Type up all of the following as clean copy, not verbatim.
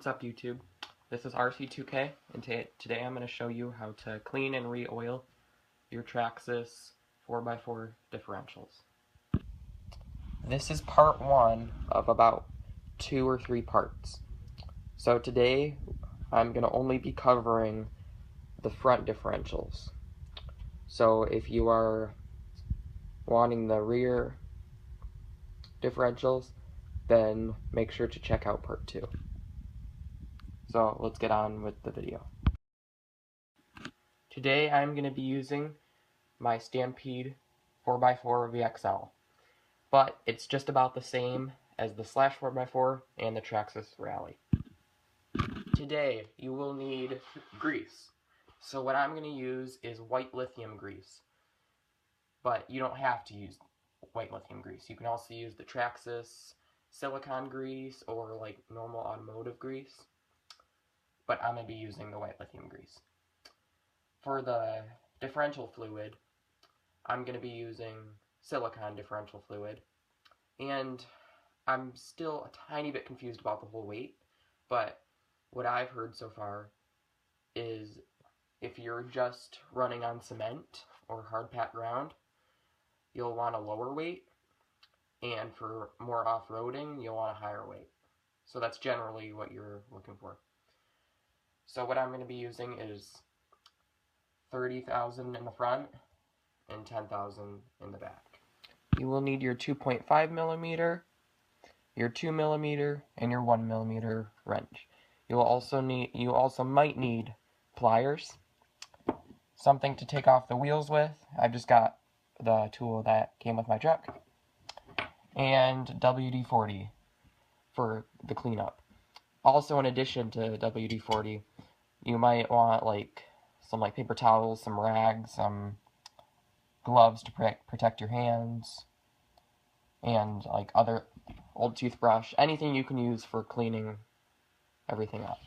What's up, YouTube? This is RC2K, and today I'm going to show you how to clean and re-oil your Traxxas 4x4 differentials. This is part 1 of about 2 or 3 parts. So today I'm going to only be covering the front differentials. So if you are wanting the rear differentials, then make sure to check out part 2. So let's get on with the video. Today I'm going to be using my Stampede 4x4 VXL, but it's just about the same as the Slash 4x4 and the Traxxas Rally. Today you will need grease. So what I'm going to use is white lithium grease, but you don't have to use white lithium grease. You can also use the Traxxas silicone grease or like normal automotive grease, but I'm going to be using the white lithium grease. For the differential fluid, I'm going to be using silicone differential fluid, and I'm still a tiny bit confused about the whole weight, but what I've heard so far is if you're just running on cement or hard packed ground, you'll want a lower weight, and for more off-roading, you'll want a higher weight. So that's generally what you're looking for. So what I'm going to be using is 30,000 in the front and 10,000 in the back. You will need your 2.5 millimeter, your 2 millimeter, and your 1 millimeter wrench. You also might need pliers, something to take off the wheels with. I've just got the tool that came with my truck, and WD-40 for the cleanup. Also, in addition to WD-40, you might want some paper towels, some rags, some gloves to protect your hands, and other old toothbrush, anything you can use for cleaning everything up.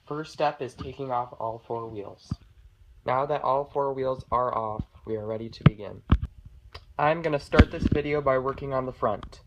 First step is taking off all 4 wheels. Now that all 4 wheels are off, we are ready to begin. I'm going to start this video by working on the front.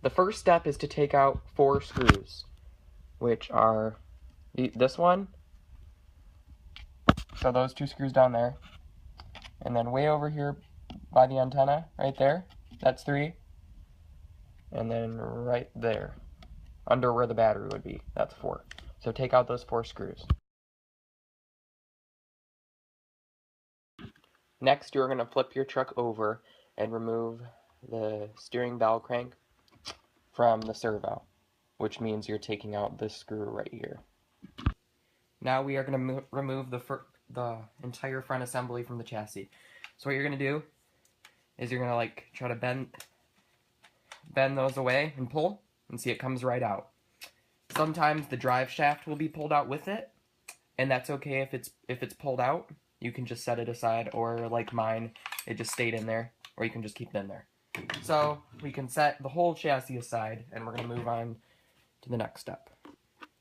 The first step is to take out 4 screws, which are this one, so those 2 screws down there, and then way over here by the antenna, right there, that's 3, and then right there, under where the battery would be, that's 4. So take out those 4 screws. Next, you're going to flip your truck over and remove the steering bell crank from the servo, which means you're taking out this screw right here. Now we are going to remove the entire front assembly from the chassis. So what you're going to do is you're going to try to bend those away and pull, and see it comes right out. Sometimes the drive shaft will be pulled out with it, and that's okay if it's pulled out. You can just set it aside, or like mine, it just stayed in there, or you can just keep it in there. So we can set the whole chassis aside, and we're going to move on to the next step.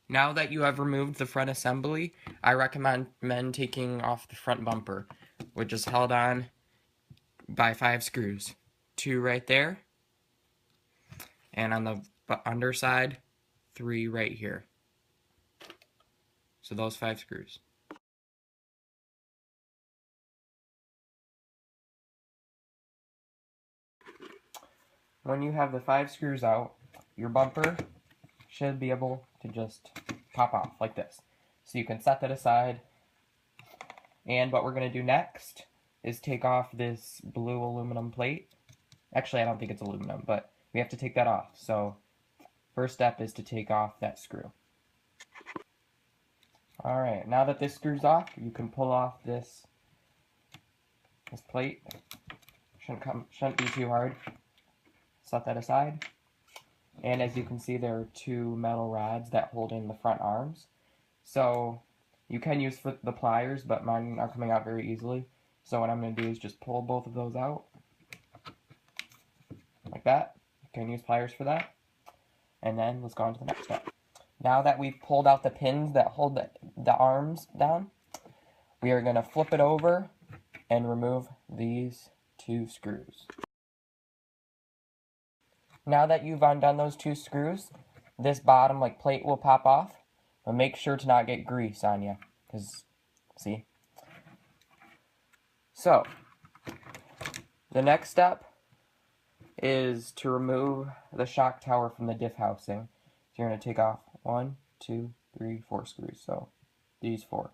Now that you have removed the front assembly, I recommend taking off the front bumper, which is held on by 5 screws. 2 right there, and on the underside, 3 right here. So those 5 screws. When you have the 5 screws out, your bumper should be able to just pop off like this. So you can set that aside. And what we're going to do next is take off this blue aluminum plate. Actually, I don't think it's aluminum, but we have to take that off. So first step is to take off that screw. Alright, now that this screw's off, you can pull off this plate. Shouldn't be too hard. Set that aside. And as you can see, there are 2 metal rods that hold in the front arms. So you can use the pliers, but mine are coming out very easily. So what I'm going to do is just pull both of those out. Like that. You can use pliers for that. And then let's go on to the next step. Now that we've pulled out the pins that hold the arms down, we are going to flip it over and remove these 2 screws. Now that you've undone those 2 screws, this bottom like plate will pop off, but make sure to not get grease on you, because, see? So, the next step is to remove the shock tower from the diff housing. So you're going to take off 1, 2, 3, 4 screws, so these 4.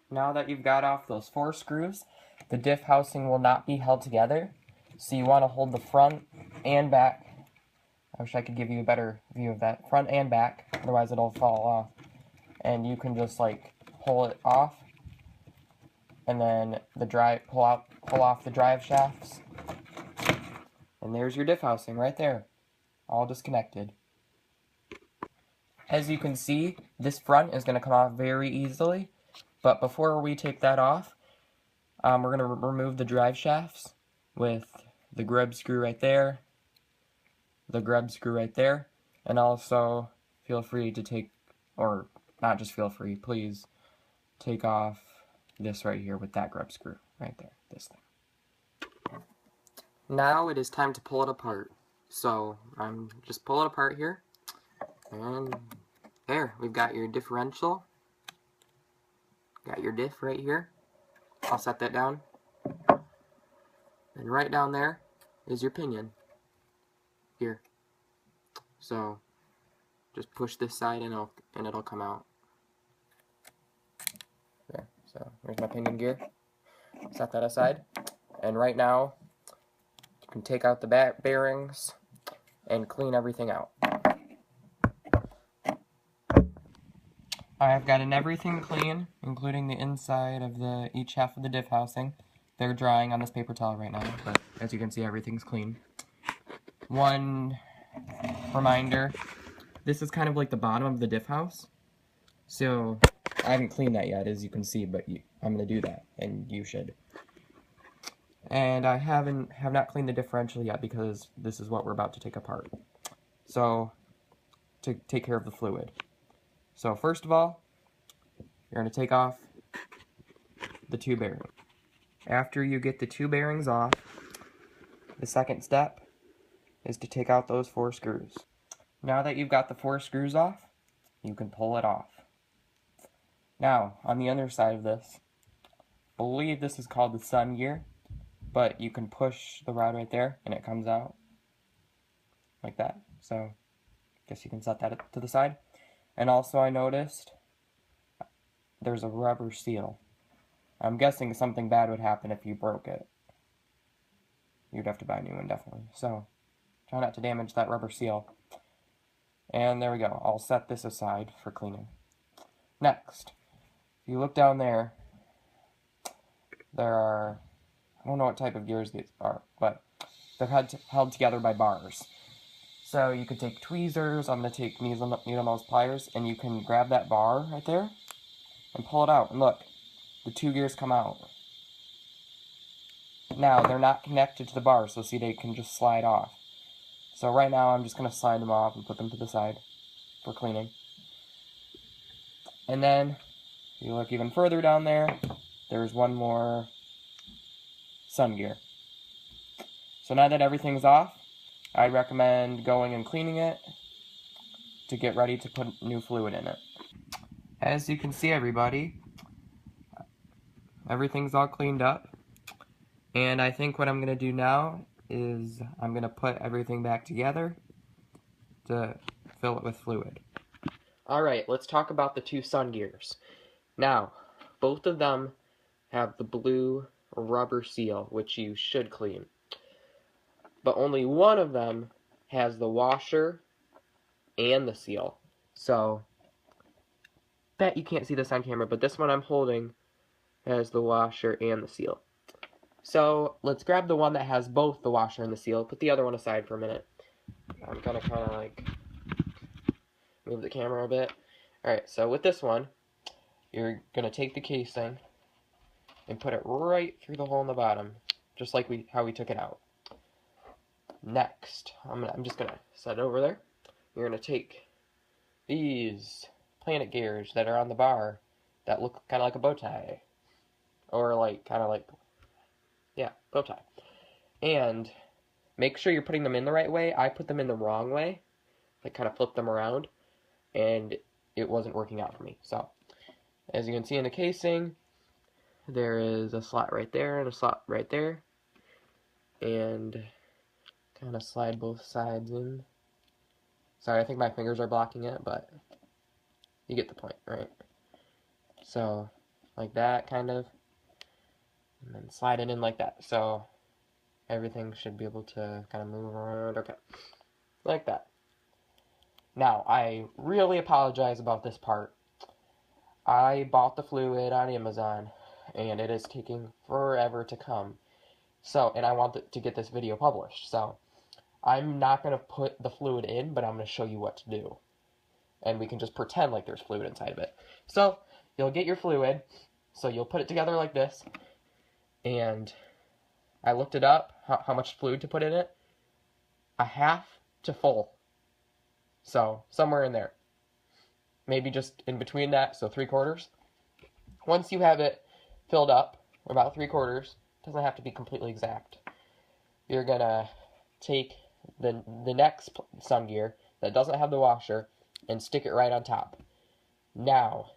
Now that you've got off those 4 screws, the diff housing will not be held together, so you want to hold the front and back. I wish I could give you a better view of that. Front and back, otherwise it'll fall off. And you can just like pull it off, and then pull off the drive shafts. And there's your diff housing right there, all disconnected. As you can see, this front is going to come off very easily, but before we take that off, we're going to remove the drive shafts with the grub screw right there, the grub screw right there, and also feel free to take, or not just feel free, please take off this right here with that grub screw right there, this thing. Now it is time to pull it apart. So I'm just pull it apart here, and there, we've got your differential. Got your diff right here. I'll set that down. And right down there is your pinion. Here. So just push this side and it'll come out. There. So here's my pinion gear. Set that aside. And right now you can take out the back bearings and clean everything out. I've gotten everything clean, including the inside of each half of the diff housing. They're drying on this paper towel right now, but as you can see, everything's clean. One reminder, this is kind of like the bottom of the diff house, so I haven't cleaned that yet, as you can see, but I'm going to do that, and you should. And I have not cleaned the differential yet, because this is what we're about to take apart. So, to take care of the fluid. So first of all, you're going to take off the 2 bearings. After you get the 2 bearings off, the second step is to take out those 4 screws. Now that you've got the 4 screws off, you can pull it off. Now, on the other side of this, I believe this is called the sun gear, but you can push the rod right there and it comes out like that. So, I guess you can set that to the side. And also I noticed there's a rubber seal. I'm guessing something bad would happen if you broke it. You'd have to buy a new one, definitely. So, try not to damage that rubber seal. And there we go. I'll set this aside for cleaning. Next, if you look down there, there are, I don't know what type of gears these are, but they're held together by bars. So you could take tweezers, I'm going to take needle nose pliers, and you can grab that bar right there and pull it out. And look, the 2 gears come out. Now, they're not connected to the bar, so see, they can just slide off. So right now, I'm just going to slide them off and put them to the side for cleaning. And then, if you look even further down there, there's one more sun gear. So now that everything's off, I recommend going and cleaning it to get ready to put new fluid in it. As you can see, everybody, everything's all cleaned up. And I think what I'm going to do now is I'm going to put everything back together to fill it with fluid. Alright, let's talk about the 2 sun gears. Now, both of them have the blue rubber seal, which you should clean. But only one of them has the washer and the seal. So, bet you can't see this on camera, but this one I'm holding has the washer and the seal. So, let's grab the one that has both the washer and the seal, put the other one aside for a minute. I'm gonna kind of like move the camera a bit. Alright, so with this one, you're gonna take the casing and put it right through the hole in the bottom, just like how we took it out. Next, I'm just gonna set it over there. You're gonna take these planet gears that are on the bar that look kind of like a bow tie, or like kind of like, yeah, bow tie. And make sure you're putting them in the right way. I put them in the wrong way, like kind of flip them around, and it wasn't working out for me. So as you can see in the casing, there is a slot right there and a slot right there, and kind of slide both sides in. Sorry, I think my fingers are blocking it, but you get the point, right? So like that, kind of, and then slide it in like that. So everything should be able to kind of move around. Okay, like that. Now, I really apologize about this part. I bought the fluid on Amazon, and it is taking forever to come. So, and I want to get this video published. So, I'm not going to put the fluid in, but I'm going to show you what to do. And we can just pretend like there's fluid inside of it. So, you'll get your fluid. So, you'll put it together like this. And I looked it up, how much fluid to put in it. A half to full. So, somewhere in there. Maybe just in between that, so 3/4. Once you have it filled up, about 3/4, doesn't have to be completely exact. You're gonna take the next sun gear that doesn't have the washer and stick it right on top. Now,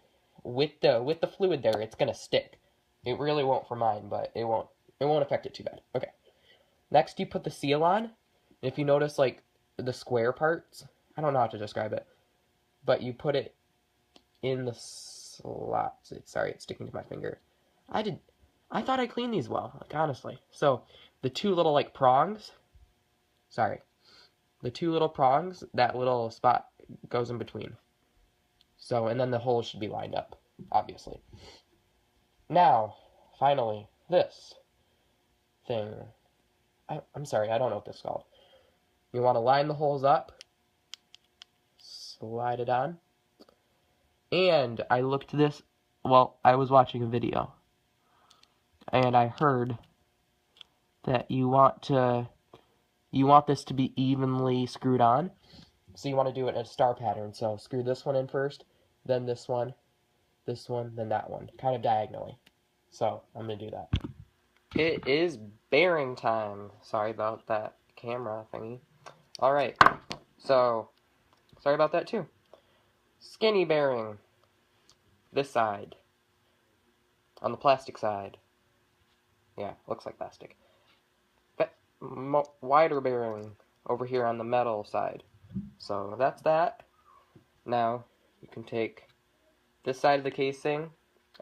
with the fluid there, it's gonna stick. It really won't for mine, but it won't affect it too bad. Okay. Next, you put the seal on. And if you notice, like the square parts, I don't know how to describe it, but you put it in the slots. Sorry, it's sticking to my finger. I thought I cleaned these well, like honestly. So the two little like prongs, the two little prongs, that little spot goes in between. So, and then the holes should be lined up, obviously. Now, finally, this thing. I'm sorry, I don't know what this is called. You want to line the holes up, slide it on, and I looked this, well, I was watching a video, and I heard that you want this to be evenly screwed on, so you want to do it in a star pattern. So screw this one in first, then this one, then that one, kind of diagonally. So I'm going to do that. It is bearing time. Sorry about that camera thingy. Alright, so sorry about that too. Skinny bearing. This side. On the plastic side. Yeah, looks like plastic. Wider bearing over here on the metal side. So that's that. Now you can take this side of the casing.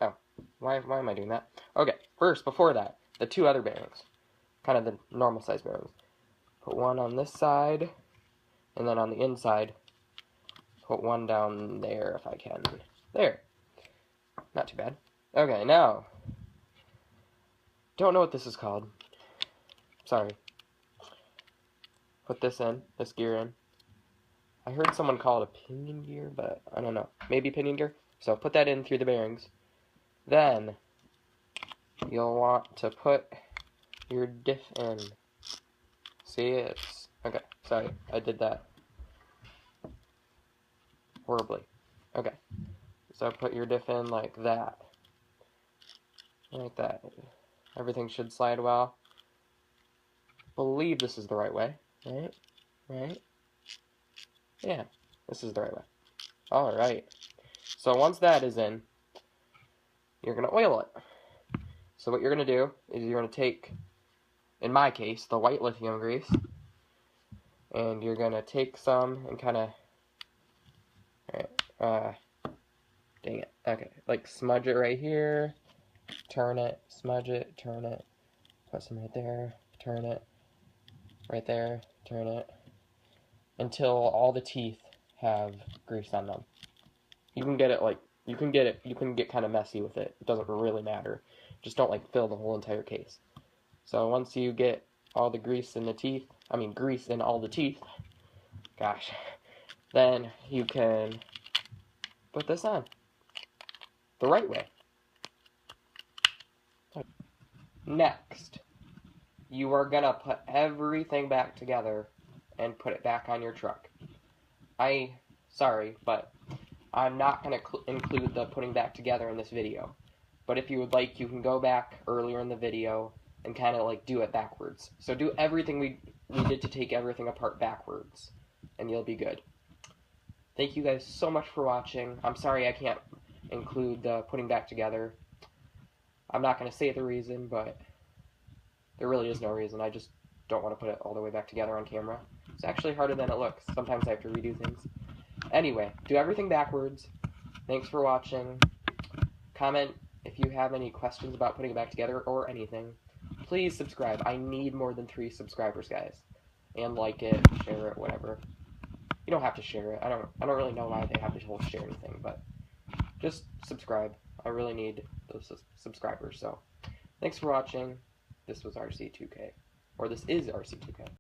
Oh, why am I doing that? Okay, first, before that, the two other bearings. Kind of the normal size bearings. Put one on this side, and then on the inside, put one down there if I can. There. Not too bad. Okay, now, don't know what this is called. Sorry. Put this in, this gear in. I heard someone call it a pinion gear, but I don't know. Maybe pinion gear? So put that in through the bearings. Then, you'll want to put your diff in. See, it's... Okay, sorry, I did that horribly. Okay, so put your diff in like that. Like that. Everything should slide well. Believe this is the right way, right? Right? Yeah, this is the right way. Alright. So once that is in, you're going to oil it. So what you're going to do is you're going to take, in my case, the white lithium grease, and you're going to take some and kind of, dang it, okay, like smudge it right here, turn it, smudge it, turn it, put some right there, turn it, right there, turn it, until all the teeth have grease on them. You can get it like, you can get kind of messy with it. It doesn't really matter. Just don't like fill the whole entire case. So once you get all the grease in the teeth, grease in all the teeth, gosh, then you can put this on the right way. Next, you are gonna put everything back together and put it back on your truck. Sorry, but I'm not gonna include the putting back together in this video. But if you would like, you can go back earlier in the video and kind of like do it backwards. So do everything we did to take everything apart backwards, and you'll be good. Thank you guys so much for watching. I'm sorry I can't include the putting back together. I'm not going to say the reason, but there really is no reason. I just don't want to put it all the way back together on camera. It's actually harder than it looks. Sometimes I have to redo things. Anyway, do everything backwards. Thanks for watching. Comment if you have any questions about putting it back together or anything. Please subscribe. I need more than 3 subscribers, guys. And like it, share it, whatever. You don't have to share it. I don't really know why they have to whole share anything, but just subscribe. I really need those subscribers. So, thanks for watching. This was RC2K, or this is RC2K.